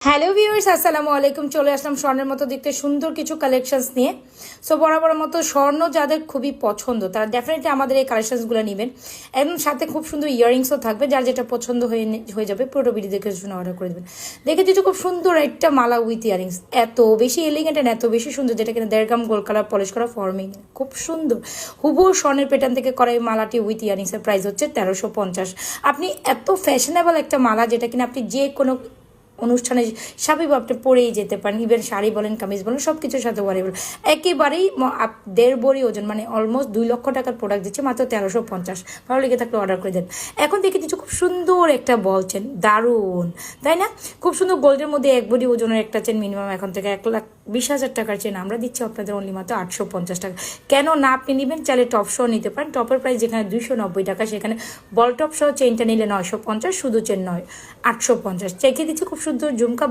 Hello viewers, আসসালামু আলাইকুম। চলে আসলাম স্বর্ণের মতো দেখতে সুন্দর কিছু কালেকশনস নিয়ে। সো বরাবর মতো স্বর্ণ যাদের খুবই পছন্দ তারা ডেফিনেটলি আমাদের এই কালেকশনসগুলো নেবেন। একদম সাথে খুব সুন্দর ইয়ারিংসও থাকবে, যার যেটা পছন্দ হয়ে যাবে পুরো ভিডিও দেখে শুনে অর্ডার করে দেবেন। দেখে দিচ্ছি খুব সুন্দর একটা মালা উইথ ইয়ারিংস, এত বেশি এলিগেন্ট অ্যান্ড এত বেশি সুন্দর, যেটা কিনা 1.5 গ্রাম গোল্ড কালার পলিশ করা ফর্মিং, খুব সুন্দর হুবহু স্বর্ণের প্যাটার্ন থেকে করা এই মালাটি উইথ ইয়ারিংসের প্রাইস হচ্ছে 1350। আপনি এত ফ্যাশনেবল একটা মালা, যেটা কিনা আপনি যে কোনো অনুষ্ঠানে স্বাভাবিক আপনি পরেই যেতে পারেন, ইভেন শাড়ি বলেন কামিজ বলেন সব কিছুর সাথে ওয়ারেবল, একেবারেই 1.5 বড়ি ওজন, মানে অলমোস্ট 2 লক্ষ টাকার প্রোডাক্ট দিচ্ছে মাত্র 1350। ভালো লেগে থাকলে অর্ডার করে দেন। এখন দেখে দিচ্ছি খুব সুন্দর একটা বলছেন, দারুণ তাই না? খুব সুন্দর গোল্ডের মধ্যে 1 বড়ি ওজনের একটা চেন, মিনিমাম এখন থেকে 1,20,000 টাকার চেন আমরা দিচ্ছি আপনাদের অনলি মাত্র 850 টাকা। কেন না আপনি নেবেন, চাইলে টপ সহ নিতে পারেন। টপের প্রাইস যেখানে 290 টাকা, সেখানে বল টপ সহ চেনটা নিলে 950, শুধু চেন নয় 850। চেকে দিচ্ছি খুব সুন্দর ঝুমকা।